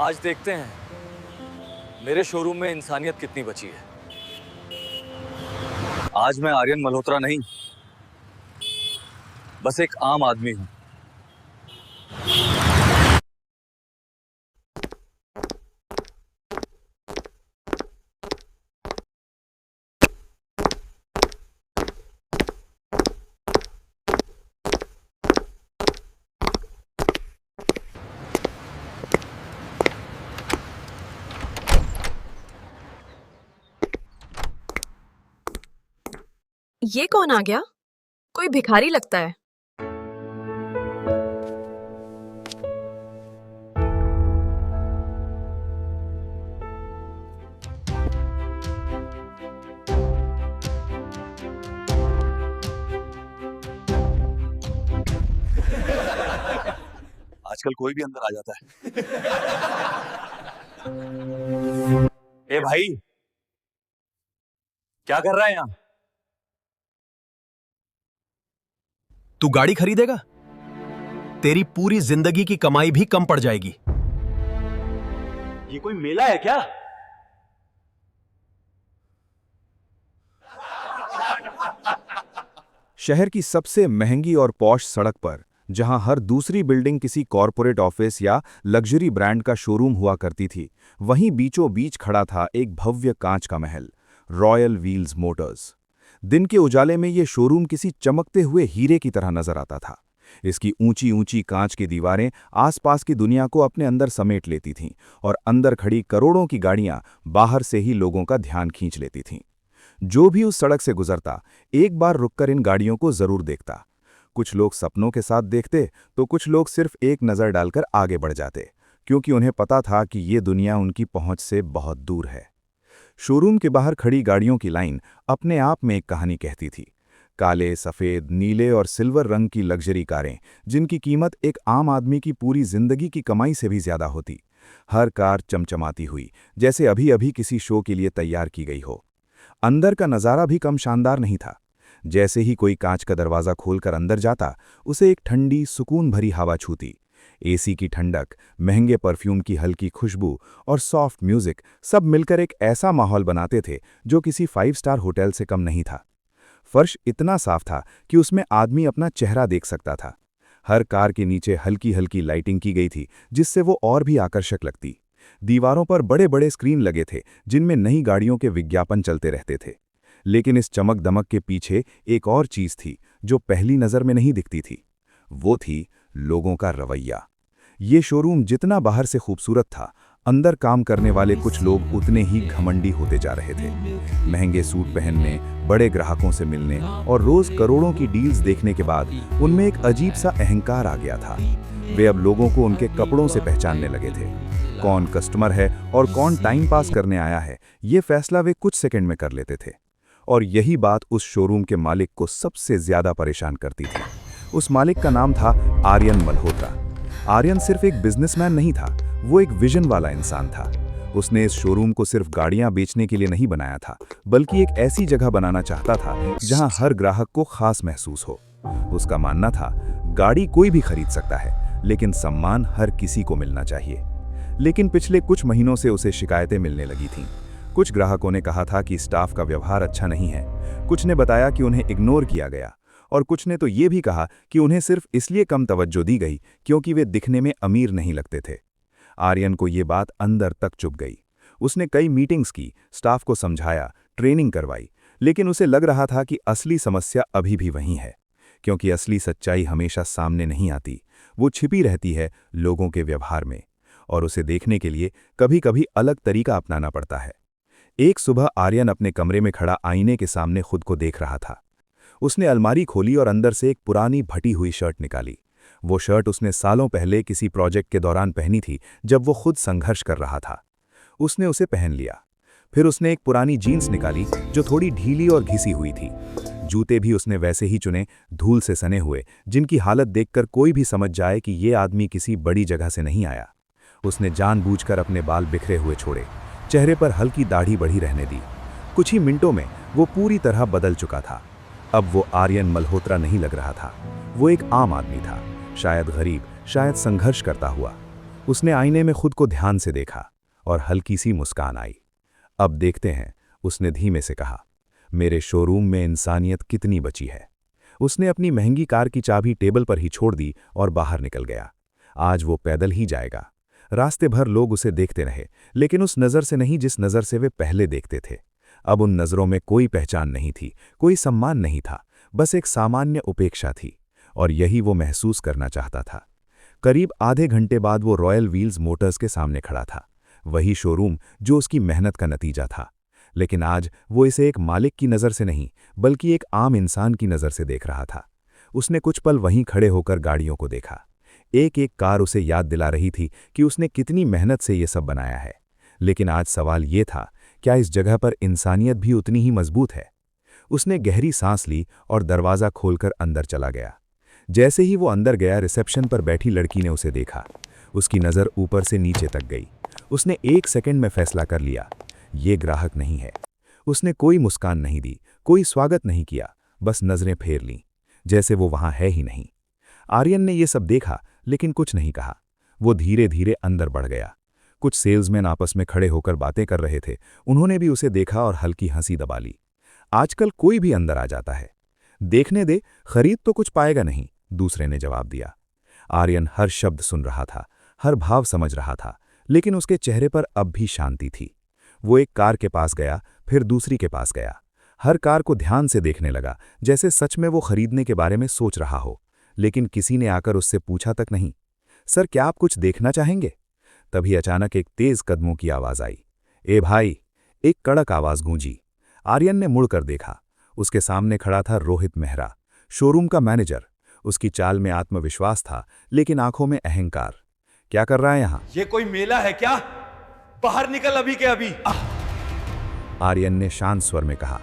आज देखते हैं मेरे शोरूम में इंसानियत कितनी बची है। आज मैं आर्यन मल्होत्रा नहीं, बस एक आम आदमी हूं। ये कौन आ गया? कोई भिखारी लगता है। आजकल कोई भी अंदर आ जाता है। ए भाई, क्या कर रहा है यहाँ? तू गाड़ी खरीदेगा? तेरी पूरी जिंदगी की कमाई भी कम पड़ जाएगी। ये कोई मेला है क्या? शहर की सबसे महंगी और पॉश सड़क पर, जहां हर दूसरी बिल्डिंग किसी कॉरपोरेट ऑफिस या लग्जरी ब्रांड का शोरूम हुआ करती थी, वहीं बीचों बीच खड़ा था एक भव्य कांच का महल, रॉयल व्हील्स मोटर्स। दिन के उजाले में ये शोरूम किसी चमकते हुए हीरे की तरह नजर आता था। इसकी ऊंची ऊंची कांच की दीवारें आसपास की दुनिया को अपने अंदर समेट लेती थीं और अंदर खड़ी करोड़ों की गाड़ियां बाहर से ही लोगों का ध्यान खींच लेती थीं। जो भी उस सड़क से गुजरता, एक बार रुककर इन गाड़ियों को जरूर देखता। कुछ लोग सपनों के साथ देखते, तो कुछ लोग सिर्फ एक नज़र डालकर आगे बढ़ जाते, क्योंकि उन्हें पता था कि ये दुनिया उनकी पहुंच से बहुत दूर है। शोरूम के बाहर खड़ी गाड़ियों की लाइन अपने आप में एक कहानी कहती थी। काले, सफ़ेद, नीले और सिल्वर रंग की लग्जरी कारें, जिनकी कीमत एक आम आदमी की पूरी जिंदगी की कमाई से भी ज्यादा होती। हर कार चमचमाती हुई, जैसे अभी अभी किसी शो के लिए तैयार की गई हो। अंदर का नज़ारा भी कम शानदार नहीं था। जैसे ही कोई कांच का दरवाज़ा खोलकर अंदर जाता, उसे एक ठंडी, सुकून भरी हवा छूती। एसी की ठंडक, महंगे परफ्यूम की हल्की खुशबू और सॉफ्ट म्यूजिक सब मिलकर एक ऐसा माहौल बनाते थे जो किसी 5 स्टार होटल से कम नहीं था। फर्श इतना साफ था कि उसमें आदमी अपना चेहरा देख सकता था। हर कार के नीचे हल्की हल्की लाइटिंग की गई थी, जिससे वो और भी आकर्षक लगती। दीवारों पर बड़े बड़े स्क्रीन लगे थे, जिनमें नई गाड़ियों के विज्ञापन चलते रहते थे। लेकिन इस चमक दमक के पीछे एक और चीज थी जो पहली नजर में नहीं दिखती थी। वो थी लोगों का रवैया। ये शोरूम जितना बाहर से खूबसूरत था, अंदर काम करने वाले कुछ लोग उतने ही घमंडी होते जा रहे थे। महंगे सूट पहनने, बड़े ग्राहकों से मिलने और रोज करोड़ों की डील्स देखने के बाद उनमें एक अजीब सा अहंकार आ गया था। वे अब लोगों को उनके कपड़ों से पहचानने लगे थे। कौन कस्टमर है और कौन टाइम पास करने आया है, ये फैसला वे कुछ सेकंड में कर लेते थे। और यही बात उस शोरूम के मालिक को सबसे ज्यादा परेशान करती थी। उस मालिक का नाम था आर्यन मल्होत्रा। आर्यन सिर्फ एक बिजनेसमैन नहीं था, वो एक विजन वाला इंसान था। उसने इस शोरूम को सिर्फ गाड़ियां बेचने के लिए नहीं बनाया था, बल्कि एक ऐसी जगह बनाना चाहता था जहां हर ग्राहक को खास महसूस हो। उसका मानना था, गाड़ी कोई भी खरीद सकता है, लेकिन सम्मान हर किसी को मिलना चाहिए। लेकिन पिछले कुछ महीनों से उसे शिकायतें मिलने लगी थीं। कुछ ग्राहकों ने कहा था कि स्टाफ का व्यवहार अच्छा नहीं है, कुछ ने बताया कि उन्हें इग्नोर किया गया, और कुछ ने तो ये भी कहा कि उन्हें सिर्फ इसलिए कम तवज्जो दी गई क्योंकि वे दिखने में अमीर नहीं लगते थे। आर्यन को ये बात अंदर तक चुभ गई। उसने कई मीटिंग्स की, स्टाफ को समझाया, ट्रेनिंग करवाई, लेकिन उसे लग रहा था कि असली समस्या अभी भी वहीं है, क्योंकि असली सच्चाई हमेशा सामने नहीं आती, वो छिपी रहती है लोगों के व्यवहार में, और उसे देखने के लिए कभी कभी अलग तरीका अपनाना पड़ता है। एक सुबह आर्यन अपने कमरे में खड़ा आईने के सामने खुद को देख रहा था। उसने अलमारी खोली और अंदर से एक पुरानी भटी हुई शर्ट निकाली। वो शर्ट उसने सालों पहले किसी प्रोजेक्ट के दौरान पहनी थी, जब वो खुद संघर्ष कर रहा था। उसने उसे पहन लिया। फिर उसने एक पुरानी जीन्स निकाली जो थोड़ी ढीली और घिसी हुई थी। जूते भी उसने वैसे ही चुने, धूल से सने हुए, जिनकी हालत देखकर कोई भी समझ जाए कि ये आदमी किसी बड़ी जगह से नहीं आया। उसने जानबूझकर अपने बाल बिखरे हुए छोड़े, चेहरे पर हल्की दाढ़ी बढ़ी रहने दी। कुछ ही मिनटों में वो पूरी तरह बदल चुका था। अब वो आर्यन मल्होत्रा नहीं लग रहा था, वो एक आम आदमी था, शायद गरीब, शायद संघर्ष करता हुआ। उसने आईने में खुद को ध्यान से देखा और हल्की सी मुस्कान आई। अब देखते हैं, उसने धीमे से कहा, मेरे शोरूम में इंसानियत कितनी बची है। उसने अपनी महंगी कार की चाबी टेबल पर ही छोड़ दी और बाहर निकल गया। आज वो पैदल ही जाएगा। रास्ते भर लोग उसे देखते रहे, लेकिन उस नज़र से नहीं जिस नज़र से वे पहले देखते थे। अब उन नज़रों में कोई पहचान नहीं थी, कोई सम्मान नहीं था, बस एक सामान्य उपेक्षा थी, और यही वो महसूस करना चाहता था। करीब आधे घंटे बाद वो रॉयल व्हील्स मोटर्स के सामने खड़ा था, वही शोरूम जो उसकी मेहनत का नतीजा था। लेकिन आज वो इसे एक मालिक की नज़र से नहीं, बल्कि एक आम इंसान की नज़र से देख रहा था। उसने कुछ पल वहीं खड़े होकर गाड़ियों को देखा। एक एक कार उसे याद दिला रही थी कि उसने कितनी मेहनत से ये सब बनाया है। लेकिन आज सवाल ये था, क्या इस जगह पर इंसानियत भी उतनी ही मजबूत है? उसने गहरी सांस ली और दरवाज़ा खोलकर अंदर चला गया। जैसे ही वो अंदर गया, रिसेप्शन पर बैठी लड़की ने उसे देखा। उसकी नज़र ऊपर से नीचे तक गई। उसने 1 सेकंड में फैसला कर लिया, ये ग्राहक नहीं है। उसने कोई मुस्कान नहीं दी, कोई स्वागत नहीं किया, बस नज़रें फेर लीं, जैसे वो वहाँ है ही नहीं। आर्यन ने ये सब देखा, लेकिन कुछ नहीं कहा। वो धीरे धीरे अंदर बढ़ गया। कुछ सेल्समैन आपस में खड़े होकर बातें कर रहे थे। उन्होंने भी उसे देखा और हल्की हंसी दबा ली। आजकल कोई भी अंदर आ जाता है। देखने दे, खरीद तो कुछ पाएगा नहीं, दूसरे ने जवाब दिया। आर्यन हर शब्द सुन रहा था, हर भाव समझ रहा था, लेकिन उसके चेहरे पर अब भी शांति थी। वो एक कार के पास गया, फिर दूसरी के पास गया। हर कार को ध्यान से देखने लगा, जैसे सच में वो खरीदने के बारे में सोच रहा हो। लेकिन किसी ने आकर उससे पूछा तक नहीं, सर क्या आप कुछ देखना चाहेंगे? तभी अचानक एक तेज कदमों की आवाज आई। ए भाई, एक कड़क आवाज गूंजी। आर्यन ने मुड़कर देखा। उसके सामने खड़ा था रोहित मेहरा, शोरूम का मैनेजर। उसकी चाल में आत्मविश्वास था, लेकिन आंखों में अहंकार। क्या कर रहा है यहां? ये कोई मेला है क्या? बाहर निकल अभी के अभी। आर्यन ने शांत स्वर में कहा।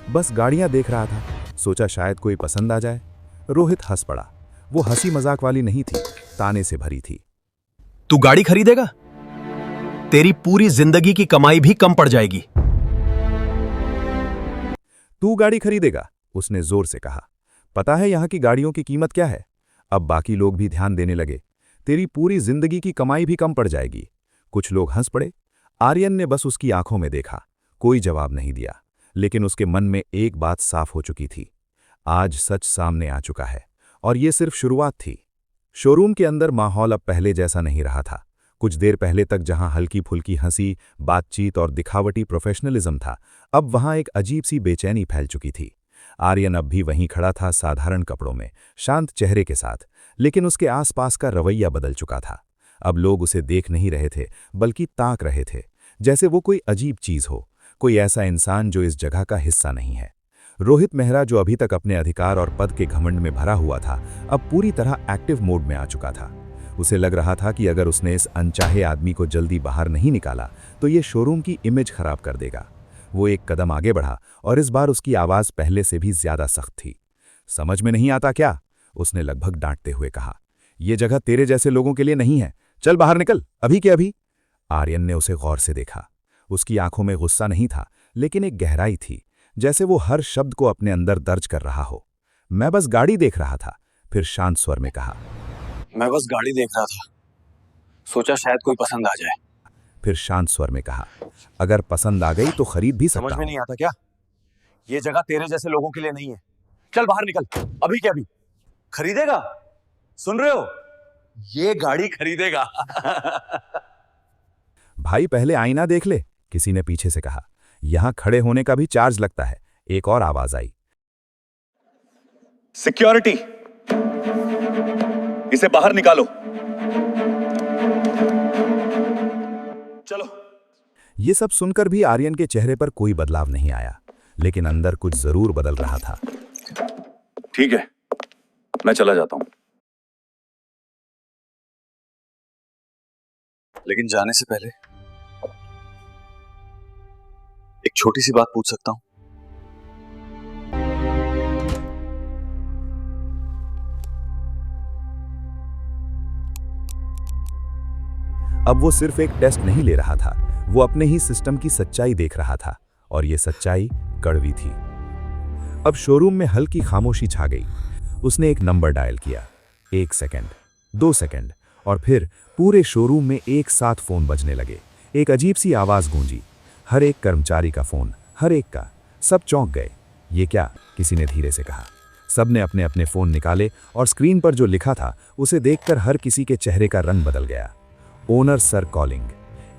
बस गाड़ियां देख रहा था, सोचा शायद कोई पसंद आ जाए। रोहित हंस पड़ा। वो हंसी मजाक वाली नहीं थी, ताने से भरी थी। तू गाड़ी खरीदेगा? तेरी पूरी जिंदगी की कमाई भी कम पड़ जाएगी। तू गाड़ी खरीदेगा? उसने जोर से कहा। पता है यहां की गाड़ियों की कीमत क्या है? अब बाकी लोग भी ध्यान देने लगे। तेरी पूरी जिंदगी की कमाई भी कम पड़ जाएगी। कुछ लोग हंस पड़े। आर्यन ने बस उसकी आंखों में देखा, कोई जवाब नहीं दिया। लेकिन उसके मन में एक बात साफ हो चुकी थी, आज सच सामने आ चुका है, और ये सिर्फ शुरुआत थी। शोरूम के अंदर माहौल अब पहले जैसा नहीं रहा था। कुछ देर पहले तक जहां हल्की फुल्की हंसी, बातचीत और दिखावटी प्रोफेशनलिज्म था, अब वहां एक अजीब सी बेचैनी फैल चुकी थी। आर्यन अब भी वहीं खड़ा था, साधारण कपड़ों में, शांत चेहरे के साथ, लेकिन उसके आसपास का रवैया बदल चुका था। अब लोग उसे देख नहीं रहे थे, बल्कि ताक रहे थे, जैसे वो कोई अजीब चीज हो, कोई ऐसा इंसान जो इस जगह का हिस्सा नहीं है। रोहित मेहरा, जो अभी तक अपने अधिकार और पद के घमंड में भरा हुआ था, अब पूरी तरह एक्टिव मोड में आ चुका था। उसे लग रहा था कि अगर उसने इस अनचाहे आदमी को जल्दी बाहर नहीं निकाला तो ये शोरूम की इमेज खराब कर देगा। वो एक कदम आगे बढ़ा और इस बार उसकी आवाज़ पहले से भी ज्यादा सख्त थी। समझ में नहीं आता क्या? उसने लगभग डांटते हुए कहा। यह जगह तेरे जैसे लोगों के लिए नहीं है, चल बाहर निकल, अभी के अभी। आर्यन ने उसे गौर से देखा। उसकी आंखों में गुस्सा नहीं था, लेकिन एक गहराई थी, जैसे वो हर शब्द को अपने अंदर दर्ज कर रहा हो। मैं बस गाड़ी देख रहा था, फिर शांत स्वर में कहा। मैं बस गाड़ी देख रहा था, सोचा शायद कोई पसंद आ जाए। फिर शांत स्वर में कहा, अगर पसंद आ गई तो खरीद भी सकता समझ में हूं। नहीं आता क्या? ये जगह तेरे जैसे लोगों के लिए नहीं है, चल बाहर निकल, अभी के अभी। खरीदेगा? सुन रहे हो? ये गाड़ी खरीदेगा। भाई पहले आईना देख ले, किसी ने पीछे से कहा। यहां खड़े होने का भी चार्ज लगता है, एक और आवाज आई। सिक्योरिटी, इसे बाहर निकालो। चलो। ये सब सुनकर भी आर्यन के चेहरे पर कोई बदलाव नहीं आया, लेकिन अंदर कुछ जरूर बदल रहा था। ठीक है, मैं चला जाता हूं। लेकिन जाने से पहले एक छोटी सी बात पूछ सकता हूं? अब वो सिर्फ एक टेस्ट नहीं ले रहा था, वो अपने ही सिस्टम की सच्चाई देख रहा था, और ये सच्चाई कड़वी थी। अब शोरूम में हल्की खामोशी छा गई। उसने एक नंबर डायल किया। 1 सेकंड, 2 सेकंड, और फिर पूरे शोरूम में एक साथ फोन बजने लगे। एक अजीब सी आवाज गूंजी, हर एक कर्मचारी का फोन, हर एक का। सब चौंक गए। ये क्या? किसी ने धीरे से कहा। सब ने अपने अपने फोन निकाले और स्क्रीन पर जो लिखा था उसे देखकर हर किसी के चेहरे का रंग बदल गया। Owner sir calling.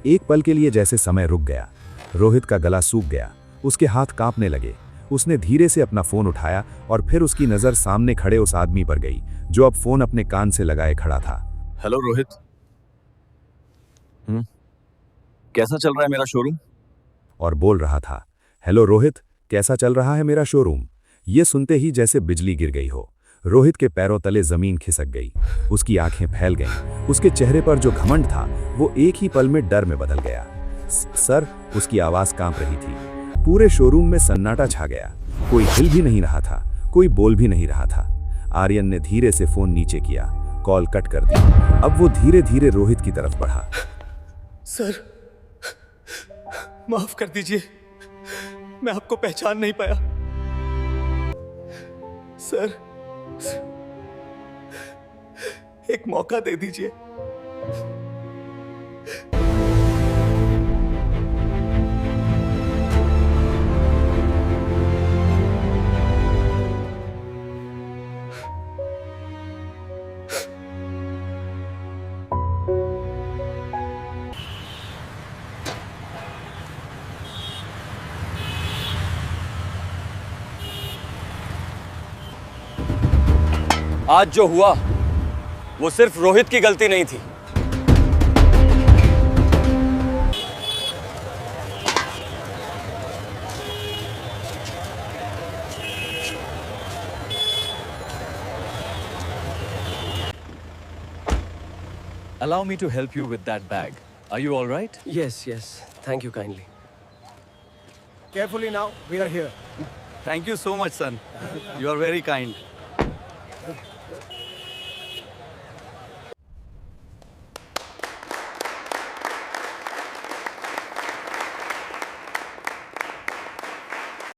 एक पल के लिए जैसे समय रुक गया। रोहित का गला सूख गया, उसके हाथ कांपने लगे। उसने धीरे से अपना फोन उठाया और फिर उसकी नजर सामने खड़े उस आदमी पर गई जो अब फोन अपने कान से लगाए खड़ा था। हेलो रोहित। कैसा चल रहा है मेरा शोरूम? और बोल रहा था, हेलो रोहित, कैसा चल रहा है मेरा शोरूम? ये सुनते ही जैसे बिजली गिर गई हो। रोहित के पैरों तले जमीन खिसक गई, उसकी आंखें फैल गईं। उसके चेहरे पर जो घमंड था वो एक ही पल में डर में बदल गया। सर, उसकी आवाज कांप रही थी। पूरे शोरूम में सन्नाटा छा गया। कोई हिल भी नहीं रहा था, कोई बोल भी नहीं रहा था। आर्यन ने धीरे से फोन नीचे किया, कॉल कट कर दी। अब वो धीरे धीरे रोहित की तरफ बढ़ा। सर, माफ कर दीजिए, मैं आपको पहचान नहीं पाया। सर, एक मौका दे दीजिए। आज जो हुआ वो सिर्फ रोहित की गलती नहीं थी। Allow me to help you with that bag. Are you all right? Yes, yes. Thank you kindly. Carefully now, we are here. Thank you so much, son. You are very kind.